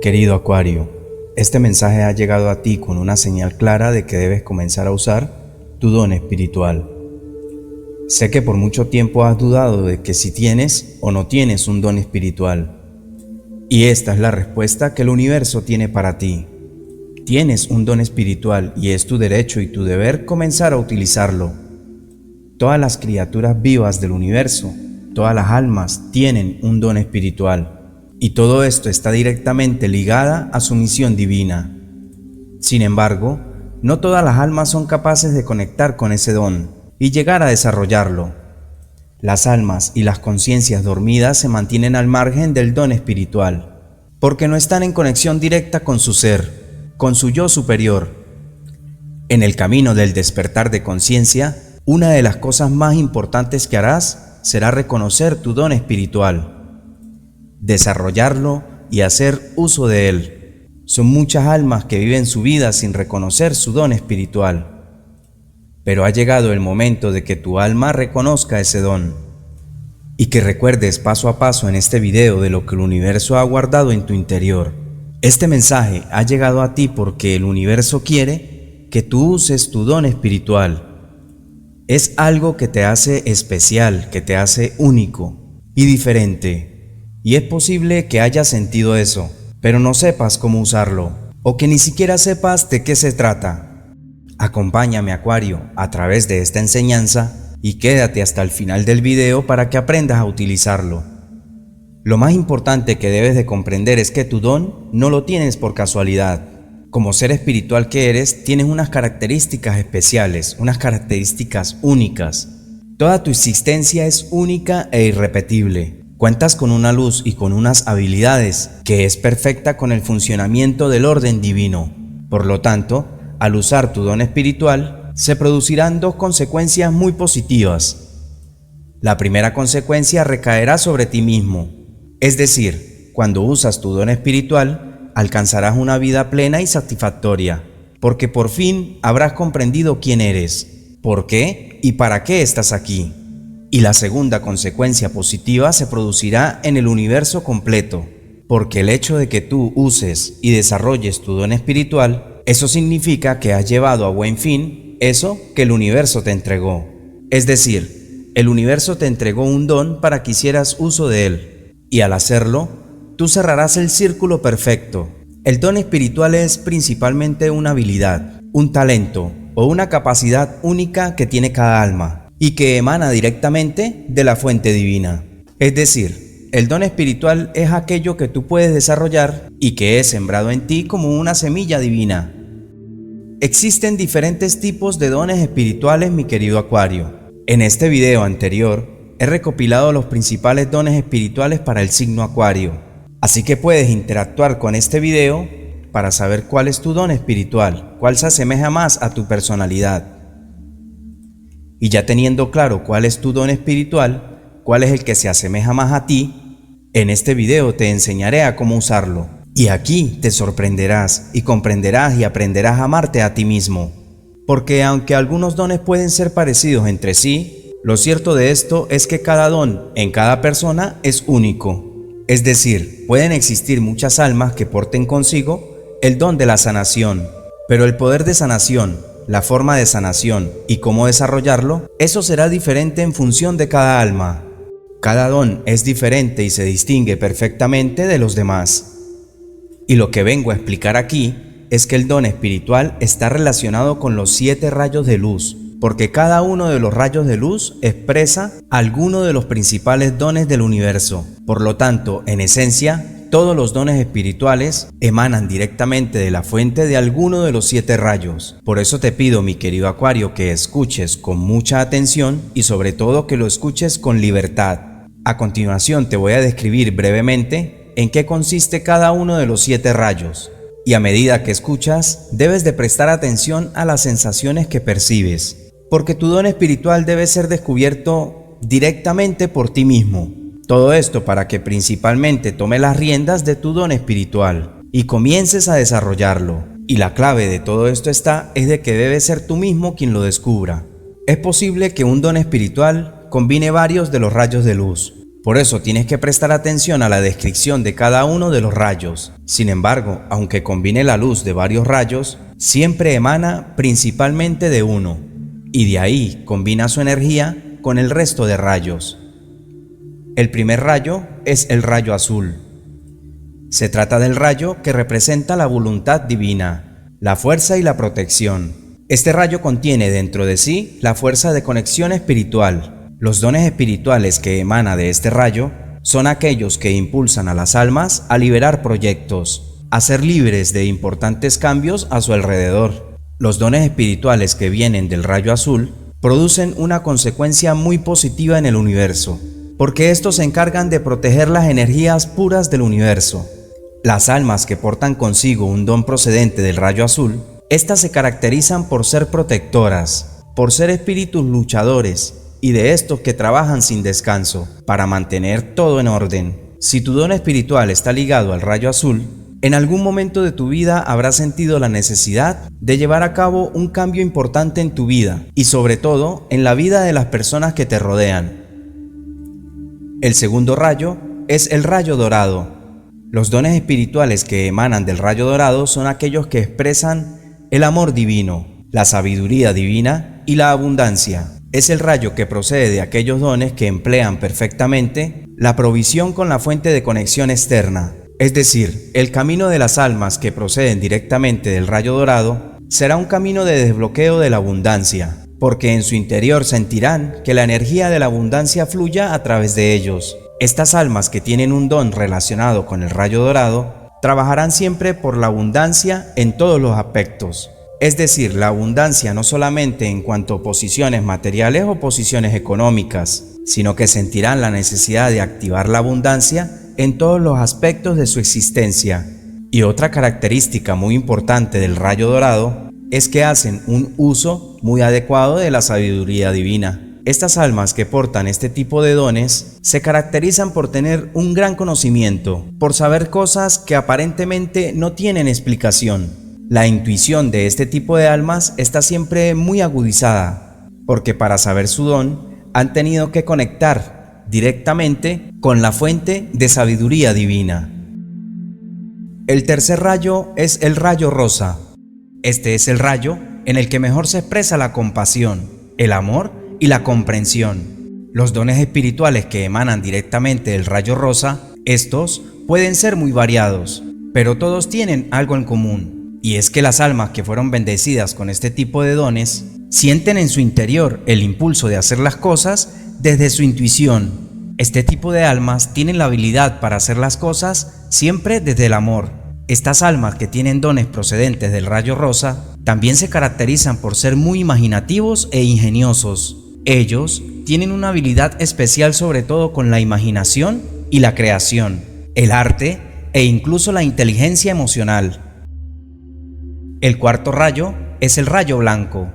Querido Acuario, este mensaje ha llegado a ti con una señal clara de que debes comenzar a usar tu don espiritual. Sé que por mucho tiempo has dudado de que si tienes o no tienes un don espiritual. Y esta es la respuesta que el universo tiene para ti. Tienes un don espiritual y es tu derecho y tu deber comenzar a utilizarlo. Todas las criaturas vivas del universo, todas las almas tienen un don espiritual. Y todo esto está directamente ligada a su misión divina. Sin embargo, no todas las almas son capaces de conectar con ese don y llegar a desarrollarlo. Las almas y las conciencias dormidas se mantienen al margen del don espiritual, porque no están en conexión directa con su ser, con su yo superior. En el camino del despertar de conciencia, una de las cosas más importantes que harás será reconocer tu don espiritual, desarrollarlo y hacer uso de él. Son muchas almas que viven su vida sin reconocer su don espiritual. Pero ha llegado el momento de que tu alma reconozca ese don y que recuerdes paso a paso en este video de lo que el universo ha guardado en tu interior. Este mensaje ha llegado a ti porque el universo quiere que tú uses tu don espiritual. Es algo que te hace especial, que te hace único y diferente. Y es posible que hayas sentido eso, pero no sepas cómo usarlo, o que ni siquiera sepas de qué se trata. Acompáñame, Acuario, a través de esta enseñanza y quédate hasta el final del video para que aprendas a utilizarlo. Lo más importante que debes de comprender es que tu don no lo tienes por casualidad. Como ser espiritual que eres, tienes unas características especiales, unas características únicas. Toda tu existencia es única e irrepetible. Cuentas con una luz y con unas habilidades que es perfecta con el funcionamiento del orden divino. Por lo tanto, al usar tu don espiritual, se producirán dos consecuencias muy positivas. La primera consecuencia recaerá sobre ti mismo. Es decir, cuando usas tu don espiritual, alcanzarás una vida plena y satisfactoria, porque por fin habrás comprendido quién eres, por qué y para qué estás aquí. Y la segunda consecuencia positiva se producirá en el universo completo, porque el hecho de que tú uses y desarrolles tu don espiritual, eso significa que has llevado a buen fin eso que el universo te entregó. Es decir, el universo te entregó un don para que hicieras uso de él, y al hacerlo, tú cerrarás el círculo perfecto. El don espiritual es principalmente una habilidad, un talento o una capacidad única que tiene cada alma, y que emana directamente de la fuente divina. Es decir, el don espiritual es aquello que tú puedes desarrollar y que es sembrado en ti como una semilla divina. Existen diferentes tipos de dones espirituales, mi querido Acuario. En este video anterior he recopilado los principales dones espirituales para el signo Acuario, así que puedes interactuar con este video para saber cuál es tu don espiritual, cuál se asemeja más a tu personalidad. Y ya teniendo claro cuál es tu don espiritual, cuál es el que se asemeja más a ti, en este video te enseñaré a cómo usarlo. Y aquí te sorprenderás y comprenderás y aprenderás a amarte a ti mismo. Porque aunque algunos dones pueden ser parecidos entre sí, lo cierto de esto es que cada don en cada persona es único. Es decir, pueden existir muchas almas que porten consigo el don de la sanación, pero el poder de sanación, la forma de sanación y cómo desarrollarlo, eso será diferente en función de cada alma. Cada don es diferente y se distingue perfectamente de los demás. Y lo que vengo a explicar aquí es que el don espiritual está relacionado con los 7 rayos de luz, porque cada uno de los rayos de luz expresa alguno de los principales dones del universo. Por lo tanto, en esencia, todos los dones espirituales emanan directamente de la fuente de alguno de los 7 rayos. Por eso te pido, mi querido Acuario, que escuches con mucha atención y sobre todo que lo escuches con libertad. A continuación te voy a describir brevemente en qué consiste cada uno de los 7 rayos. Y a medida que escuchas, debes de prestar atención a las sensaciones que percibes, porque tu don espiritual debe ser descubierto directamente por ti mismo. Todo esto para que principalmente tome las riendas de tu don espiritual y comiences a desarrollarlo. Y la clave de todo esto es de que debes ser tú mismo quien lo descubra. Es posible que un don espiritual combine varios de los rayos de luz. Por eso tienes que prestar atención a la descripción de cada uno de los rayos. Sin embargo, aunque combine la luz de varios rayos, siempre emana principalmente de uno, y de ahí combina su energía con el resto de rayos. El primer rayo es el rayo azul. Se trata del rayo que representa la voluntad divina, la fuerza y la protección. Este rayo contiene dentro de sí la fuerza de conexión espiritual. Los dones espirituales que emana de este rayo son aquellos que impulsan a las almas a liberar proyectos, a ser libres de importantes cambios a su alrededor. Los dones espirituales que vienen del rayo azul producen una consecuencia muy positiva en el universo, porque estos se encargan de proteger las energías puras del universo. Las almas que portan consigo un don procedente del rayo azul, estas se caracterizan por ser protectoras, por ser espíritus luchadores, y de estos que trabajan sin descanso para mantener todo en orden. Si tu don espiritual está ligado al rayo azul, en algún momento de tu vida habrás sentido la necesidad de llevar a cabo un cambio importante en tu vida y sobre todo en la vida de las personas que te rodean. El segundo rayo es el rayo dorado. Los dones espirituales que emanan del rayo dorado son aquellos que expresan el amor divino, la sabiduría divina y la abundancia. Es el rayo que procede de aquellos dones que emplean perfectamente la provisión con la fuente de conexión externa. Es decir, el camino de las almas que proceden directamente del rayo dorado será un camino de desbloqueo de la abundancia, porque en su interior sentirán que la energía de la abundancia fluya a través de ellos. Estas almas que tienen un don relacionado con el rayo dorado trabajarán siempre por la abundancia en todos los aspectos. Es decir, la abundancia no solamente en cuanto a posiciones materiales o posiciones económicas, sino que sentirán la necesidad de activar la abundancia en todos los aspectos de su existencia. Y otra característica muy importante del rayo dorado es que hacen un uso muy adecuado de la sabiduría divina. Estas almas que portan este tipo de dones se caracterizan por tener un gran conocimiento, por saber cosas que aparentemente no tienen explicación. La intuición de este tipo de almas está siempre muy agudizada, porque para saber su don han tenido que conectar directamente con la fuente de sabiduría divina. El tercer rayo es el rayo rosa. Este es el rayo en el que mejor se expresa la compasión, el amor y la comprensión. Los dones espirituales que emanan directamente del rayo rosa, estos pueden ser muy variados, pero todos tienen algo en común. Y es que las almas que fueron bendecidas con este tipo de dones sienten en su interior el impulso de hacer las cosas desde su intuición. Este tipo de almas tienen la habilidad para hacer las cosas siempre desde el amor. Estas almas que tienen dones procedentes del rayo rosa también se caracterizan por ser muy imaginativos e ingeniosos. Ellos tienen una habilidad especial sobre todo con la imaginación y la creación, el arte e incluso la inteligencia emocional. El cuarto rayo es el rayo blanco.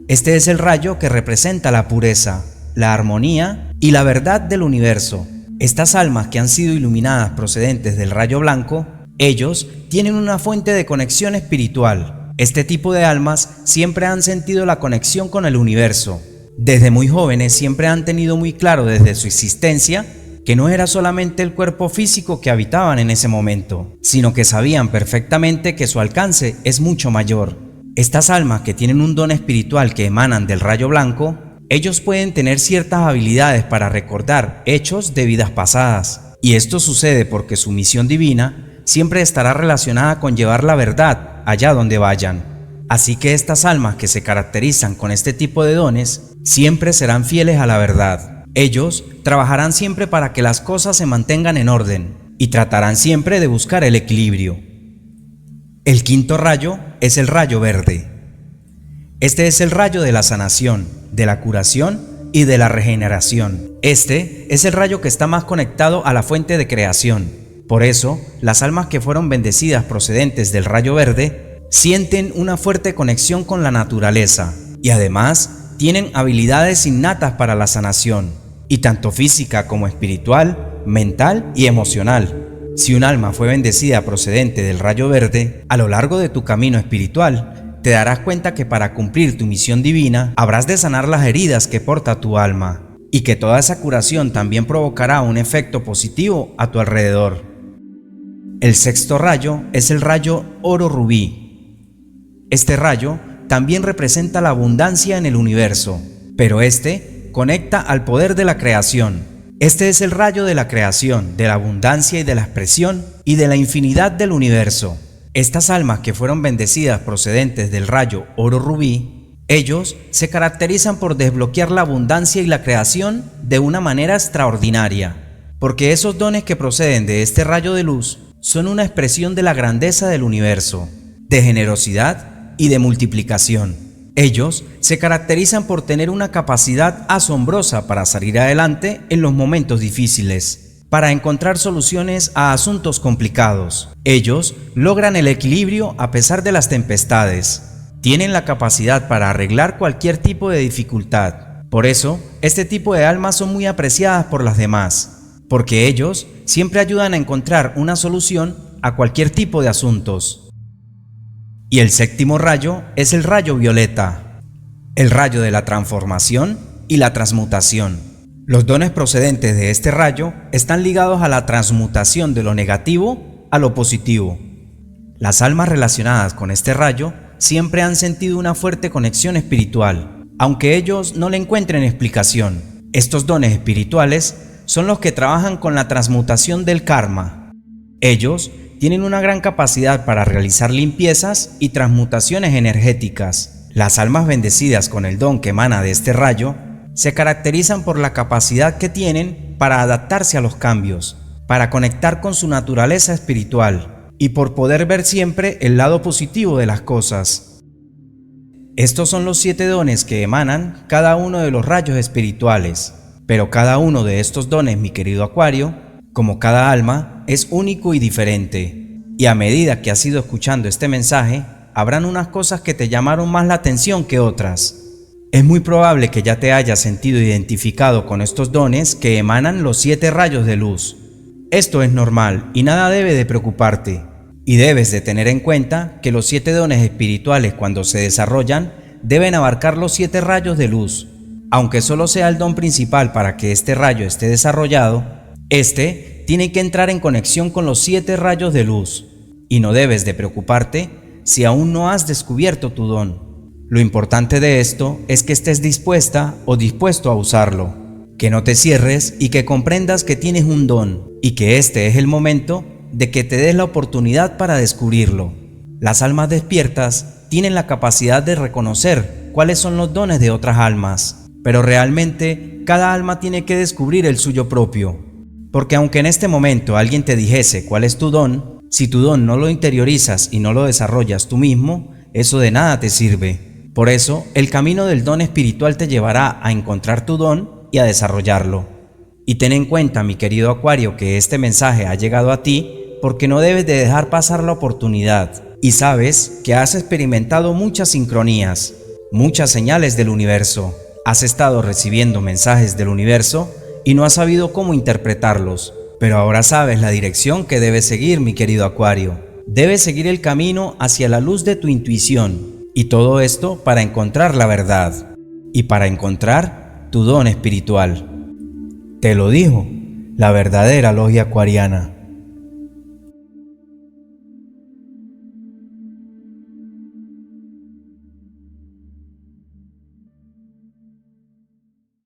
Este es el rayo que representa la pureza, la armonía y la verdad del universo. Estas almas que han sido iluminadas procedentes del rayo blanco, ellos tienen una fuente de conexión espiritual. Este tipo de almas siempre han sentido la conexión con el universo. Desde muy jóvenes siempre han tenido muy claro desde su existencia que no era solamente el cuerpo físico que habitaban en ese momento, sino que sabían perfectamente que su alcance es mucho mayor. Estas almas que tienen un don espiritual que emanan del rayo blanco, ellos pueden tener ciertas habilidades para recordar hechos de vidas pasadas, y esto sucede porque su misión divina siempre estará relacionada con llevar la verdad allá donde vayan. Así que estas almas que se caracterizan con este tipo de dones siempre serán fieles a la verdad. Ellos trabajarán siempre para que las cosas se mantengan en orden y tratarán siempre de buscar el equilibrio. El quinto rayo es el rayo verde. Este es el rayo de la sanación, de la curación y de la regeneración. Este es el rayo que está más conectado a la fuente de creación. Por eso, las almas que fueron bendecidas procedentes del rayo verde sienten una fuerte conexión con la naturaleza y además tienen habilidades innatas para la sanación, y tanto física como espiritual, mental y emocional. Si un alma fue bendecida procedente del rayo verde, a lo largo de tu camino espiritual, te darás cuenta que para cumplir tu misión divina, habrás de sanar las heridas que porta tu alma. y que toda esa curación también provocará un efecto positivo a tu alrededor. El sexto rayo es el rayo oro rubí. Este rayo también representa la abundancia en el universo, pero este conecta al poder de la creación. Este es el rayo de la creación, de la abundancia y de la expresión y de la infinidad del universo. Estas almas que fueron bendecidas procedentes del rayo oro rubí, ellos se caracterizan por desbloquear la abundancia y la creación de una manera extraordinaria, porque esos dones que proceden de este rayo de luz son una expresión de la grandeza del universo, de generosidad y de multiplicación. Ellos se caracterizan por tener una capacidad asombrosa para salir adelante en los momentos difíciles, para encontrar soluciones a asuntos complicados. Ellos logran el equilibrio a pesar de las tempestades. Tienen la capacidad para arreglar cualquier tipo de dificultad. Por eso, este tipo de almas son muy apreciadas por las demás, porque ellos siempre ayudan a encontrar una solución a cualquier tipo de asuntos. Y el séptimo rayo es el rayo violeta, el rayo de la transformación y la transmutación. Los dones procedentes de este rayo están ligados a la transmutación de lo negativo a lo positivo. Las almas relacionadas con este rayo siempre han sentido una fuerte conexión espiritual, aunque ellos no le encuentren explicación. Estos dones espirituales son los que trabajan con la transmutación del karma. Ellos tienen una gran capacidad para realizar limpiezas y transmutaciones energéticas. Las almas bendecidas con el don que emana de este rayo se caracterizan por la capacidad que tienen para adaptarse a los cambios, para conectar con su naturaleza espiritual y por poder ver siempre el lado positivo de las cosas. Estos son los 7 dones que emanan cada uno de los rayos espirituales, pero cada uno de estos dones, mi querido Acuario, como cada alma, es único y diferente. Y a medida que has ido escuchando este mensaje, habrán unas cosas que te llamaron más la atención que otras. Es muy probable que ya te hayas sentido identificado con estos dones que emanan los 7 rayos de luz. Esto es normal y nada debe de preocuparte. Y debes de tener en cuenta que los 7 dones espirituales, cuando se desarrollan, deben abarcar los 7 rayos de luz. Aunque solo sea el don principal para que este rayo esté desarrollado, este tiene que entrar en conexión con los 7 rayos de luz, y no debes de preocuparte si aún no has descubierto tu don. Lo importante de esto es que estés dispuesta o dispuesto a usarlo, que no te cierres y que comprendas que tienes un don y que este es el momento de que te des la oportunidad para descubrirlo. Las almas despiertas tienen la capacidad de reconocer cuáles son los dones de otras almas, pero realmente cada alma tiene que descubrir el suyo propio. Porque aunque en este momento alguien te dijese cuál es tu don, si tu don no lo interiorizas y no lo desarrollas tú mismo, eso de nada te sirve. Por eso, el camino del don espiritual te llevará a encontrar tu don y a desarrollarlo. Y ten en cuenta, mi querido Acuario, que este mensaje ha llegado a ti porque no debes de dejar pasar la oportunidad. Y sabes que has experimentado muchas sincronías, muchas señales del universo. Has estado recibiendo mensajes del universo y no has sabido cómo interpretarlos, pero ahora sabes la dirección que debes seguir, mi querido Acuario. Debes seguir el camino hacia la luz de tu intuición, y todo esto para encontrar la verdad, y para encontrar tu don espiritual. Te lo dijo la verdadera logia acuariana.